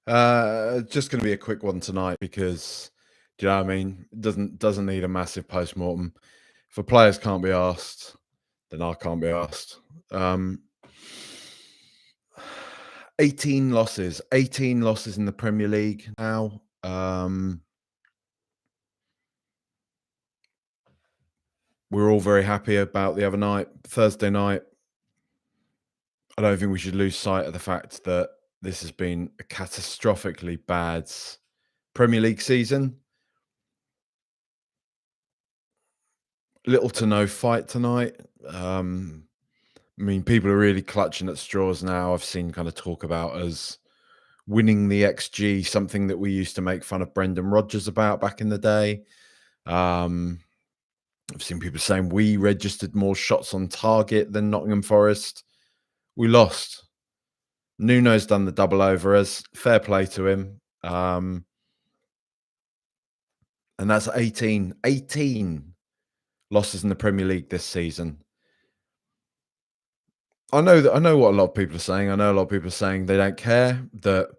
Just going to be a quick one tonight because, do you know what I mean? Doesn't need a massive post-mortem. If the players can't be asked, then I can't be asked. Um, 18 losses in the Premier League now. We're all very happy about the other night, Thursday night. I don't think we should lose sight of the fact that this has been a catastrophically bad Premier League season. Little to no fight tonight. I mean, people are really clutching at straws now. I've seen kind of talk about us winning the XG, something that we used to make fun of Brendan Rodgers about back in the day. Um, I've seen people saying we registered more shots on target than Nottingham Forest. We lost. Nuno's done the double over us. Fair play to him. And that's 18 losses in the Premier League this season. I know what a lot of people are saying. I know a lot of people are saying they don't care that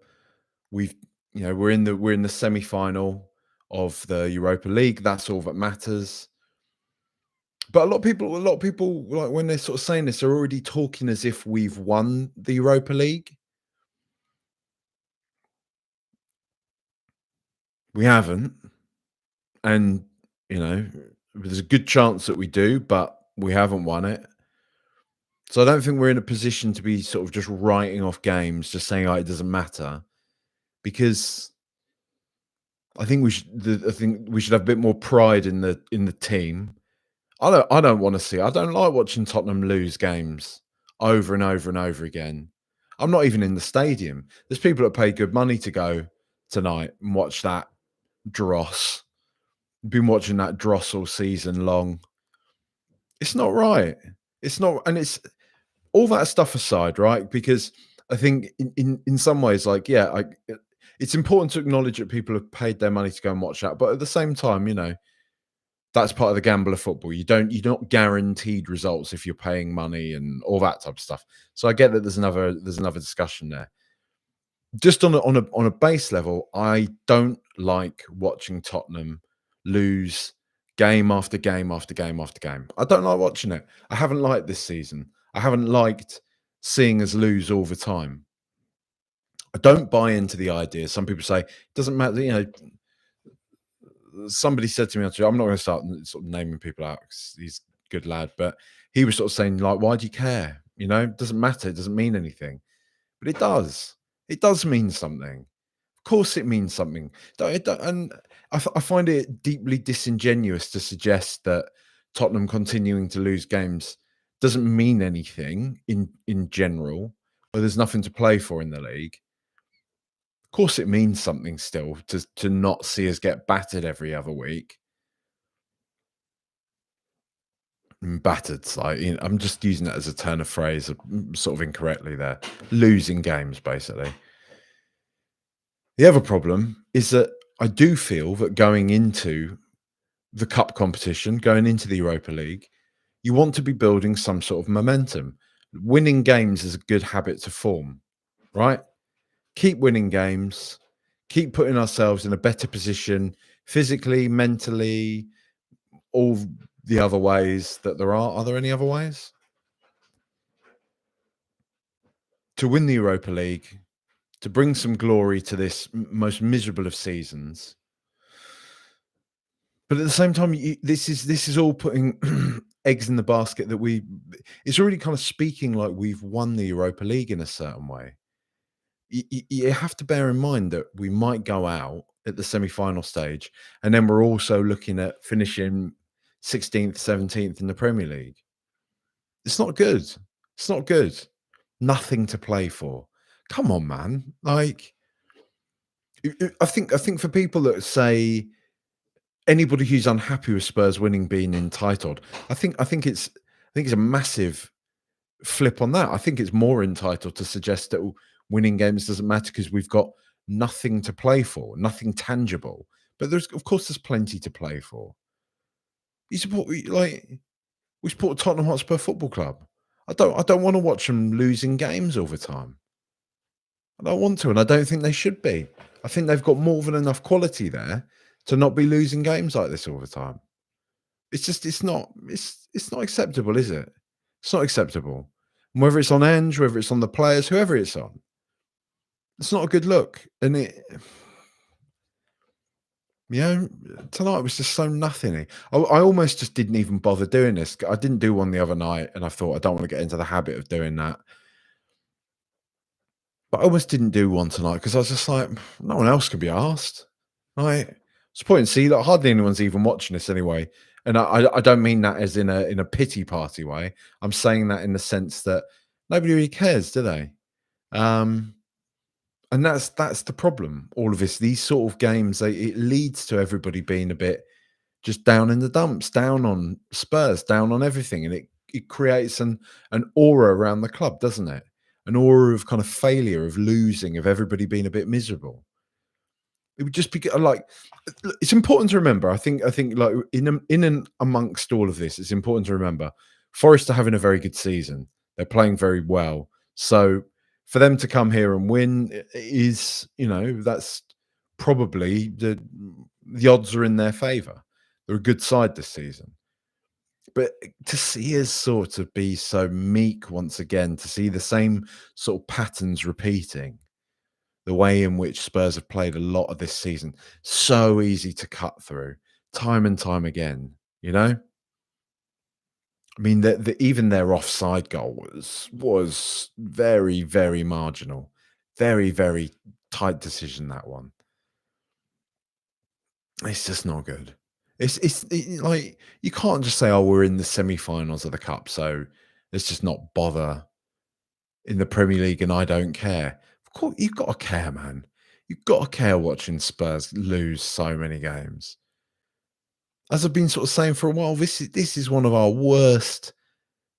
we've we're in the semi-final of the Europa League. That's all that matters. But a lot of people like when they're sort of saying this, they're already talking as if we've won the Europa League. We haven't, and there's a good chance that we do, but we haven't won it. So I don't think we're in a position to be sort of just writing off games, just saying, "Oh, it doesn't matter," because I think we should have a bit more pride in the team. I don't want to see. I don't like watching Tottenham lose games over and over and over again. I'm not even in the stadium. There's people that pay good money to go tonight and watch that dross. Been watching that dross all season long. It's not right. It's not, and it's all that stuff aside, right? Because I think in some ways, like, yeah, it's important to acknowledge that people have paid their money to go and watch that, but at the same time, that's part of the gamble of football. You're not guaranteed results if you're paying money and all that type of stuff. So I get that there's another discussion there. Just on a base level, I don't like watching Tottenham lose game after game after game after game. I don't like watching it. I haven't liked this season. I haven't liked seeing us lose all the time. I don't buy into the idea. Some people say it doesn't matter. Somebody said to me, actually, I'm not going to start sort of naming people out because he's a good lad, but he was sort of saying, like, why do you care? It doesn't matter. It doesn't mean anything. But it does. It does mean something. Of course, it means something. And I find it deeply disingenuous to suggest that Tottenham continuing to lose games doesn't mean anything in general, or there's nothing to play for in the league. Of course, it means something still to not see us get battered every other week. Battered, like I'm just using that as a turn of phrase, sort of incorrectly there. Losing games, basically. The other problem is that I do feel that going into the cup competition, going into the Europa League, you want to be building some sort of momentum. Winning games is a good habit to form, right? Keep winning games, keep putting ourselves in a better position physically, mentally, all the other ways that there are. Are there any other ways? To win the Europa League, to bring some glory to this most miserable of seasons. But at the same time, this is all putting eggs in the basket that it's already kind of speaking like we've won the Europa League in a certain way. You have to bear in mind that we might go out at the semi-final stage, and then we're also looking at finishing 16th, 17th in the Premier League. It's not good. It's not good. Nothing to play for. Come on, man. Like, I think for people that say anybody who's unhappy with Spurs winning being entitled, I think it's a massive flip on that. I think it's more entitled to suggest that winning games doesn't matter because we've got nothing to play for, nothing tangible. But there's plenty to play for. We support Tottenham Hotspur Football Club. I don't want to watch them losing games all the time. I don't want to, and I don't think they should be. I think they've got more than enough quality there to not be losing games like this all the time. It's not acceptable, is it? It's not acceptable. And whether it's on Ange, whether it's on the players, whoever it's on, it's not a good look. And you know, tonight was just so nothing. I almost just didn't even bother doing this. I didn't do one the other night, and I thought I don't want to get into the habit of doing that. But I almost didn't do one tonight because I was just like, no one else could be asked. Like, it's point and see that hardly anyone's even watching this anyway. And I don't mean that as in a pity party way. I'm saying that in the sense that nobody really cares, do they? Um, and that's the problem. All of this, these sort of games, it leads to everybody being a bit just down in the dumps, down on Spurs, down on everything, and it creates an aura around the club, doesn't it? An aura of kind of failure, of losing, of everybody being a bit miserable. It would just be like it's important to remember. I think like in and amongst all of this, it's important to remember Forest are having a very good season. They're playing very well. So for them to come here and win is, that's probably the odds are in their favour. They're a good side this season. But to see us sort of be so meek once again, to see the same sort of patterns repeating, the way in which Spurs have played a lot of this season, so easy to cut through time and time again, you know? I mean, even their offside goal was very, very marginal. Very, very tight decision, that one. It's just not good. Like, you can't just say, "Oh, we're in the semi-finals of the cup, so let's just not bother in the Premier League, and I don't care." Of course, you've got to care, man. You've got to care watching Spurs lose so many games. As I've been sort of saying for a while, this is one of our worst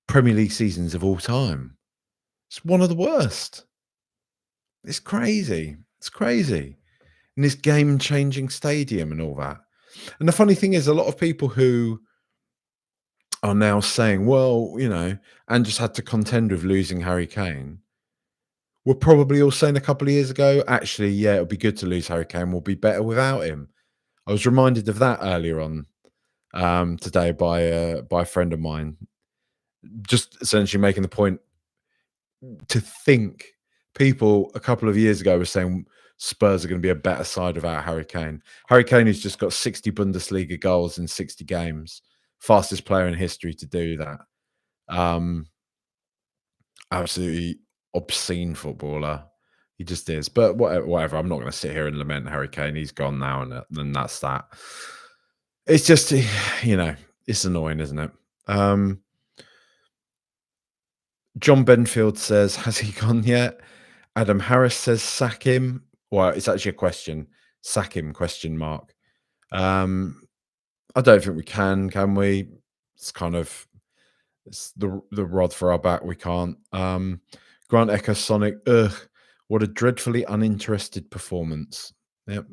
Premier League seasons of all time. It's one of the worst. It's crazy. It's crazy. In this game-changing stadium and all that. And the funny thing is, a lot of people who are now saying, well, and just had to contend with losing Harry Kane, were probably all saying a couple of years ago, actually, yeah, it'll be good to lose Harry Kane. We'll be better without him. I was reminded of that earlier on today by a friend of mine, just essentially making the point to think people a couple of years ago were saying Spurs are going to be a better side without Harry Kane. Harry Kane has just got 60 Bundesliga goals in 60 games, fastest player in history to do that. Um, Absolutely obscene footballer. He just is. But whatever. I'm not going to sit here and lament Harry Kane. He's gone now, and then that's that. It's just, it's annoying, isn't it? John Benfield says, has he gone yet? Adam Harris says, sack him. Well, it's actually a question. Sack him, question mark. I don't think we can we? It's kind of it's the rod for our back. We can't. Grant Echo Sonic, ugh, what a dreadfully uninterested performance. Yep.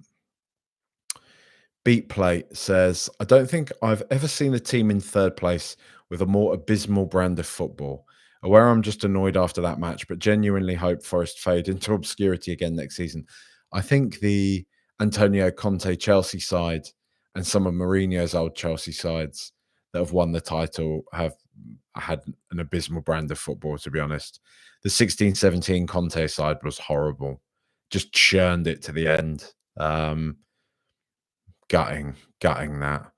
Beat Plate says, I don't think I've ever seen a team in third place with a more abysmal brand of football. Aware I'm just annoyed after that match, but genuinely hope Forest fade into obscurity again next season. I think the Antonio Conte Chelsea side and some of Mourinho's old Chelsea sides that have won the title have had an abysmal brand of football, to be honest. The 16-17 Conte side was horrible. Just churned it to the end. Gutting that.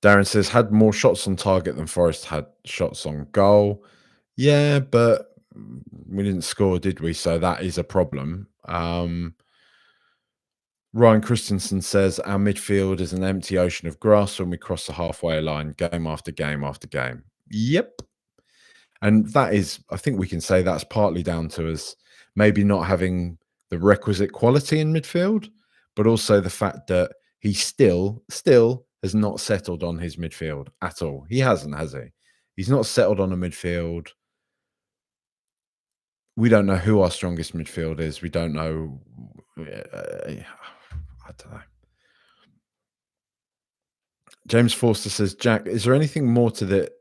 Darren says, had more shots on target than Forest had shots on goal. Yeah, but we didn't score, did we? So that is a problem. Ryan Christensen says, our midfield is an empty ocean of grass when we cross the halfway line, game after game after game. Yep. And that is, I think we can say that's partly down to us maybe not having the requisite quality in midfield, but also the fact that he still has not settled on his midfield at all. He hasn't, has he? He's not settled on a midfield. We don't know who our strongest midfield is. We don't know. I don't know. James Forster says, Jack, is there anything more to the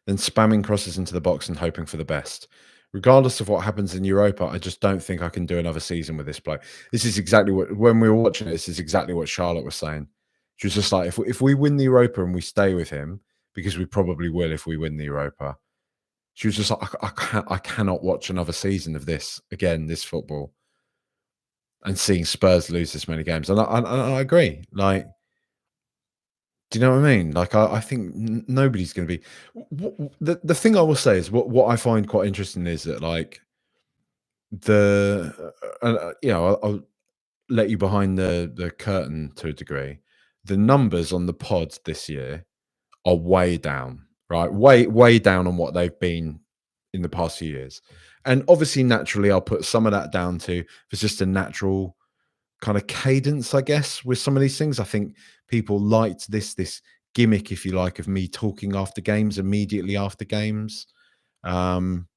than spamming crosses into the box and hoping for the best? Regardless of what happens in Europa, I just don't think I can do another season with this bloke. This is exactly what when we were watching it, this is exactly what Charlotte was saying. She was just like, if we win the Europa and we stay with him, because we probably will if we win the Europa, she was just like, I cannot watch another season of this again, this football, and seeing Spurs lose this many games. And I agree. Like, do you know what I mean? Like, I think nobody's going to be. The thing I will say is what I find quite interesting is that like I'll let you behind the curtain to a degree. The numbers on the pod this year are way down, right? Way down on what they've been in the past few years. And obviously, naturally, I'll put some of that down to it's just a natural kind of cadence, I guess, with some of these things. I think people liked this gimmick, if you like, of me talking after games, immediately after games. Um,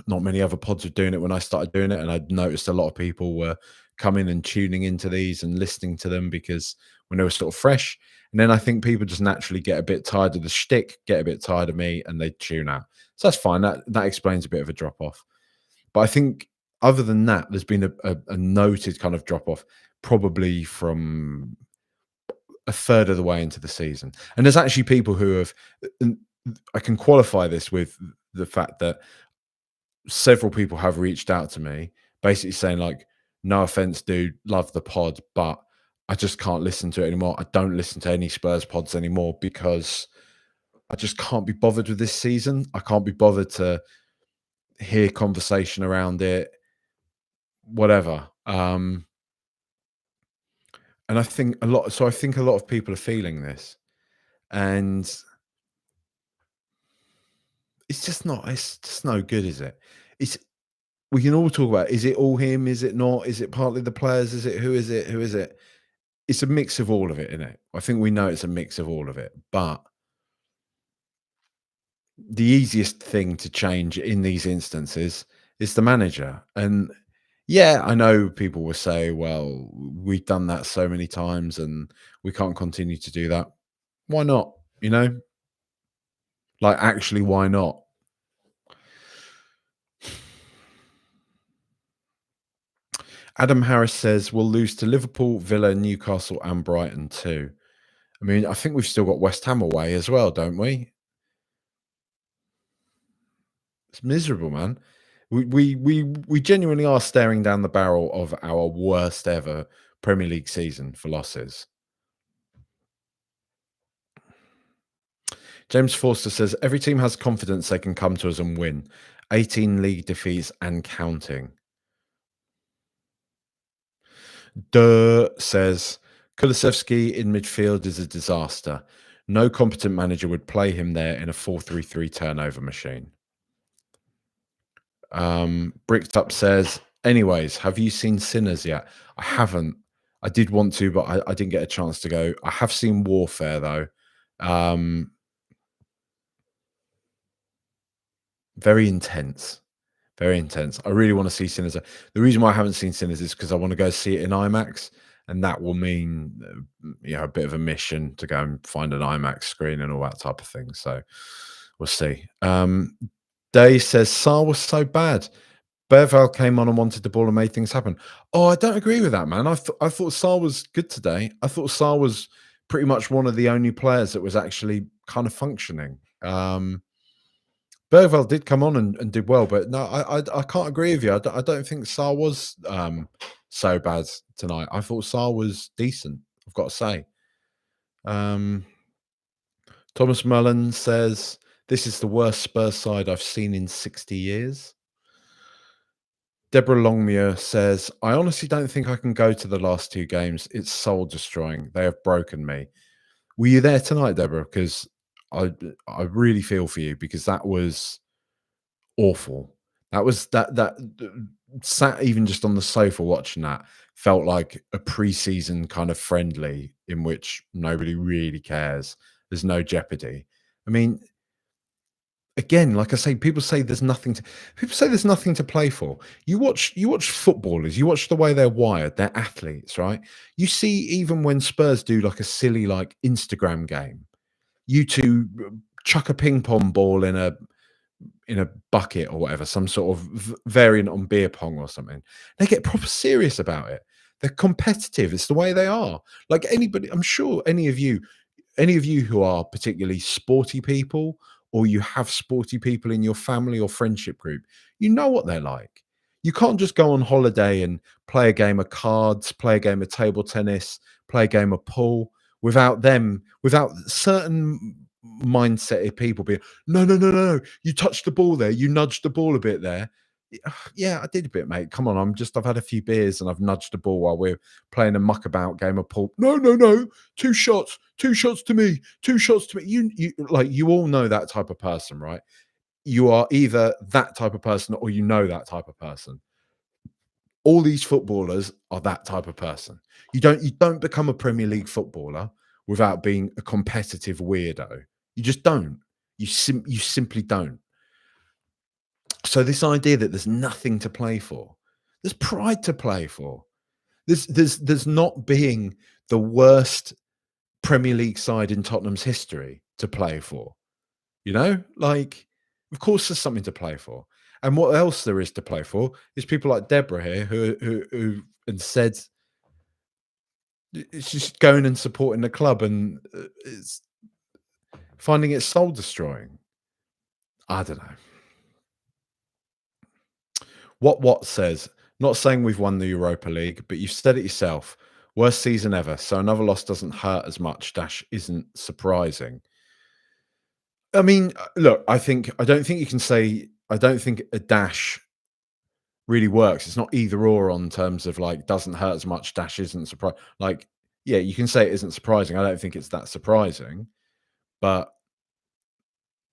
Not many other pods were doing it when I started doing it, and I noticed a lot of people were coming and tuning into these and listening to them because when they were sort of fresh. And then I think people just naturally get a bit tired of the shtick, get a bit tired of me, and they tune out. So that's fine. That explains a bit of a drop off. But I think other than that, there's been a noted kind of drop off, probably from a third of the way into the season. And there's actually people who have. and I can qualify this with the fact that several people have reached out to me basically saying like, no offense, dude, love the pod, but I just can't listen to it anymore. I don't listen to any Spurs pods anymore because I just can't be bothered with this season. I can't be bothered to hear conversation around it, whatever. And I think a lot of people are feeling this, and it's just no good, is it? It's We can all talk about, is it all him? Is it not? Is it partly the players? Is it who is it? Who is it? It's a mix of all of it, isn't it? I think we know it's a mix of all of it. But the easiest thing to change in these instances is the manager. And yeah, I know people will say, well, we've done that so many times and we can't continue to do that. Why not? You know, like actually, why not? Adam Harris says we'll lose to Liverpool, Villa, Newcastle, and Brighton too. I mean, I think we've still got West Ham away as well, don't we? It's miserable, man. We genuinely are staring down the barrel of our worst ever Premier League season for losses. James Forster says every team has confidence they can come to us and win. 18 league defeats and counting. Duh says Kulusevski in midfield is a disaster. No competent manager would play him there in a 4-3-3 turnover machine. Bricked Up says, anyways, have you seen Sinners yet? I haven't. I did want to, but I didn't get a chance to go. I have seen Warfare though. Very intense. Very intense. I really want to see Sinners. The reason why I haven't seen Sinners is because I want to go see it in IMAX, and that will mean a bit of a mission to go and find an IMAX screen and all that type of thing. So we'll see. Day says Saar was so bad. Berval came on and wanted the ball and made things happen. Oh, I don't agree with that, man. I thought Saar was good today. I thought Saar was pretty much one of the only players that was actually kind of functioning. Berval did come on and did well, but no, I can't agree with you. I don't think Saar was so bad tonight. I thought Saar was decent, I've got to say. Thomas Mullen says, this is the worst Spurs side I've seen in 60 years. Deborah Longmuir says, I honestly don't think I can go to the last two games. It's soul destroying. They have broken me. Were you there tonight, Deborah? Because I really feel for you, because that was awful. That was that sat even just on the sofa watching that felt like a preseason kind of friendly in which nobody really cares. There's no jeopardy. I mean, again, like I say, people say there's nothing to play for. You watch footballers, you watch the way they're wired, they're athletes, right? You see, even when Spurs do like a silly like Instagram game, you two chuck a ping pong ball in a in a bucket or whatever, some sort of variant on beer pong or something. They get proper serious about it. They're competitive. It's the way they are. Like anybody, I'm sure any of you who are particularly sporty people, or you have sporty people in your family or friendship group, you know what they're like. You can't just go on holiday and play a game of cards, play a game of table tennis, play a game of pool without certain mindset of people being, no, no, no, no, you touched the ball there, you nudged the ball a bit there. Yeah, I did a bit, mate. Come on, I've had a few beers and I've nudged the ball while we're playing a muckabout game of pool. No, no, no, two shots to me, two shots to me. You all know that type of person, right? You are either that type of person or you know that type of person. All these footballers are that type of person. You don't become a Premier League footballer without being a competitive weirdo. You just don't. You simply don't. So this idea that there's nothing to play for, there's pride to play for. There's not being the worst Premier League side in Tottenham's history to play for. You know, like, of course, there's something to play for. And what else there is to play for is people like Deborah here who and said it's just going and supporting the club, and it's finding it soul destroying. I don't know. What says, not saying we've won the Europa League, but you've said it yourself. Worst season ever. So another loss doesn't hurt as much. Dash isn't surprising. I mean, look, I don't think you can say, I don't think a dash really works. It's not either or on terms of like doesn't hurt as much, dash isn't surprising. Like, yeah, you can say it isn't surprising. I don't think it's that surprising, but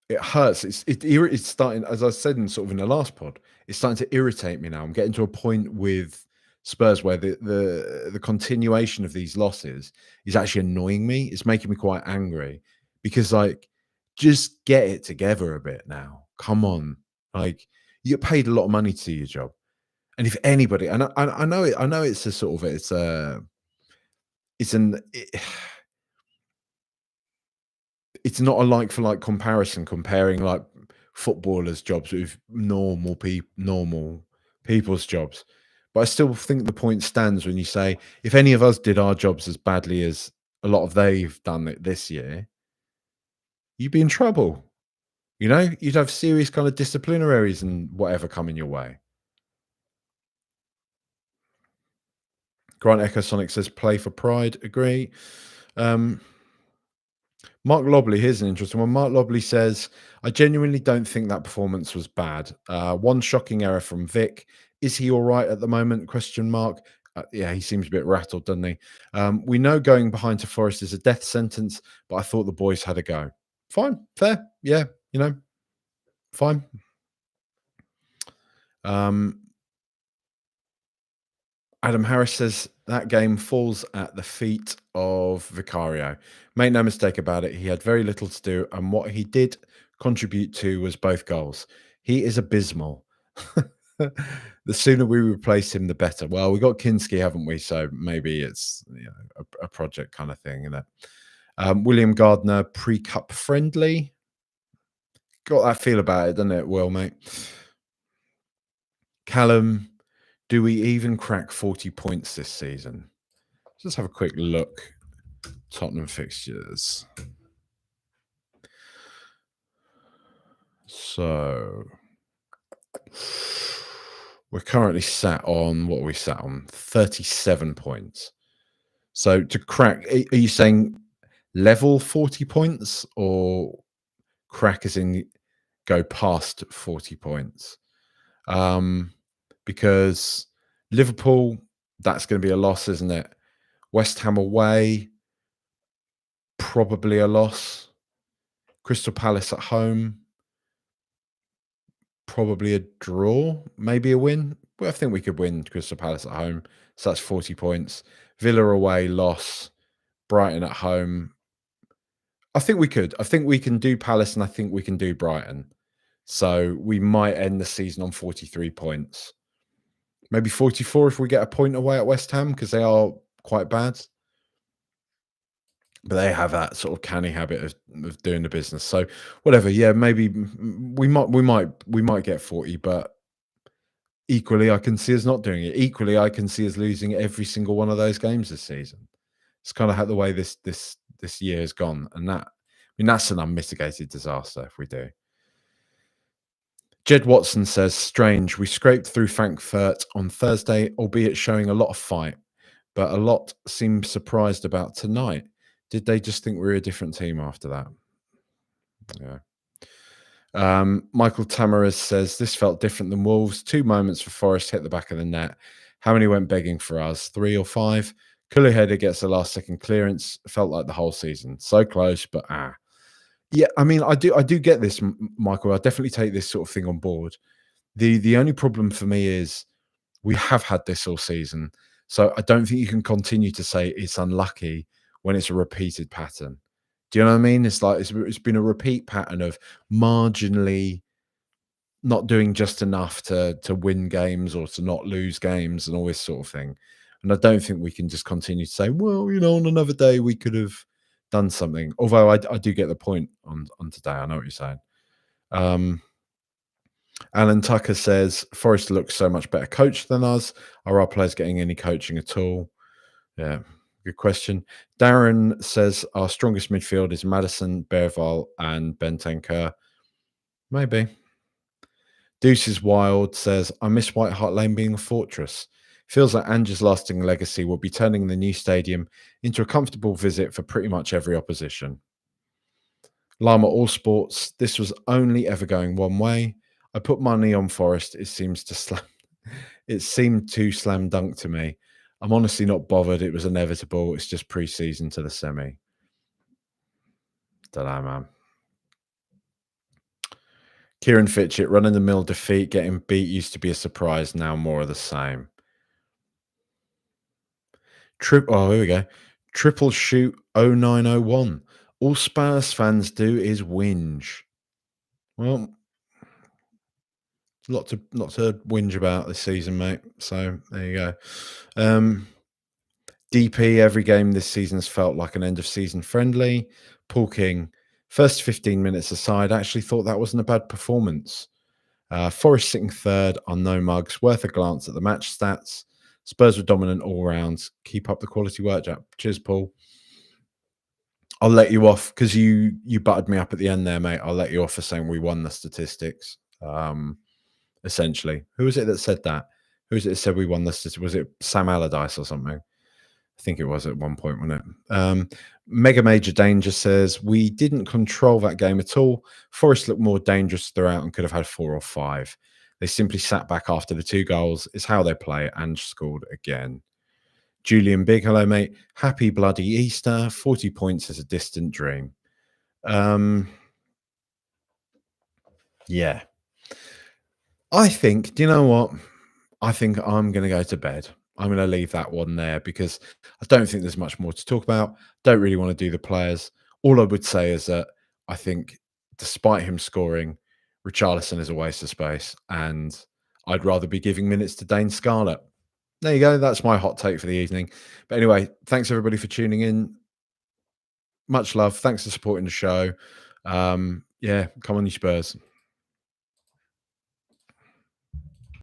it hurts. It's starting, as I said in sort of in the last pod, it's starting to irritate me now. I'm getting to a point with Spurs where the continuation of these losses is actually annoying me. It's making me quite angry because like just get it together a bit now. Come on. Like you get paid a lot of money to do your job. And if anybody, and I know it's a sort of it's an it's not a like for like comparison comparing like footballers' jobs with normal people's jobs. But I still think the point stands when you say if any of us did our jobs as badly as a lot of they've done it this year, you'd be in trouble. You know, you'd have serious kind of disciplinaries and whatever coming your way. Grant Echo Sonic says play for pride. Agree. Um, Mark Lobley, here's an interesting one. Mark Lobley says, I genuinely don't think that performance was bad. One shocking error from Vic. Is he all right at the moment? Question mark. Yeah, he seems a bit rattled, doesn't he? We know going behind to Forest is a death sentence, but I thought the boys had a go. Fine, fair. Yeah, you know, fine. Adam Harris says that game falls at the feet of Vicario. Make no mistake about it, he had very little to do, and what he did contribute to was both goals. He is abysmal. The sooner we replace him, the better. Well, we got Kinski, haven't we? So maybe it's a project kind of thing, isn't it? William Gardner, pre-cup friendly. Got that feel about it, doesn't it, Will, mate? Callum, do we even crack 40 points this season? Let's have a quick look. Tottenham fixtures. So we're currently sat on, what are we sat on? 37 points. So to crack, are you saying level 40 points or crack as in go past 40 points? Because Liverpool, that's going to be a loss, isn't it? West Ham away, probably a loss. Crystal Palace at home, probably a draw, maybe a win. Well, I think we could win Crystal Palace at home. So that's 40 points. Villa away, loss. Brighton at home. I think we could. I think we can do Palace and I think we can do Brighton. So we might end the season on 43 points. Maybe 44 if we get a point away at West Ham because they are quite bad. but they have that sort of canny habit of doing the business. So whatever, yeah, maybe we might get 40, but equally I can see us not doing it. Equally, I can see us losing every single one of those games this season. It's kind of how the way this year has gone, and that, I mean, that's an unmitigated disaster if we do. Jed Watson says, strange. We scraped through Frankfurt on Thursday, albeit showing a lot of fight, but a lot seemed surprised about tonight. Did they just think we were a different team after that? Yeah. Michael Tamaris says, this felt different than Wolves. 2 moments for Forest hit the back of the net. How many went begging for us? 3 or 5? Kuliheda gets the last second clearance. Felt like the whole season. So close, but yeah, I mean, I do get this, Michael. I definitely take this sort of thing on board. The only problem for me is we have had this all season, so I don't think you can continue to say it's unlucky when it's a repeated pattern. Do you know what I mean? It's like it's been a repeat pattern of marginally not doing just enough to win games or to not lose games and all this sort of thing. And I don't think we can just continue to say, well, on another day we could have done something. Although I do get the point on today. I know what you're saying. Um, Alan Tucker says Forest looks so much better coached than us. Are our players getting any coaching at all? Yeah, good question. Darren says our strongest midfield is Madison, Berval, and Bentancur. Maybe. Deuces Wild says, I miss White Hart Lane being a fortress. Feels like Ange's lasting legacy will be turning the new stadium into a comfortable visit for pretty much every opposition. Lama All Sports, this was only ever going one way. I put money on Forest. It seemed too slam dunk to me. I'm honestly not bothered. It was inevitable. It's just pre-season to the semi. Don't know, man. Kieran Fitchett, run-in-the-mill defeat, getting beat used to be a surprise. Now more of the same. Oh, here we go. Triple shoot 0901. All Spurs fans do is whinge. Well, lot to whinge about this season, mate. So there you go. DP, every game this season has felt like an end of season friendly. Paul King, first 15 minutes aside, I actually thought that wasn't a bad performance. Forest sitting third on no mugs, worth a glance at the match stats. Spurs were dominant all rounds. Keep up the quality work, Jack. Cheers, Paul. I'll let you off because you butted me up at the end there, mate. I'll let you off for saying we won the statistics. Essentially, who was it that said that? Who was it that said we won the statistics? Was it Sam Allardyce or something? I think it was at one point, wasn't it? Mega Major Danger says we didn't control that game at all. Forest looked more dangerous throughout and could have had 4 or 5. They simply sat back after the 2 goals. It's how they play, and scored again. Julian Big, hello, mate. Happy bloody Easter. 40 points is a distant dream. Yeah. I think, do you know what? I think I'm going to go to bed. I'm going to leave that one there because I don't think there's much more to talk about. Don't really want to do the players. All I would say is that I think despite him scoring, Richarlison is a waste of space, and I'd rather be giving minutes to Dane Scarlett. There you go. That's my hot take for the evening. But anyway, thanks everybody for tuning in. Much love. Thanks for supporting the show. Yeah, come on, you Spurs.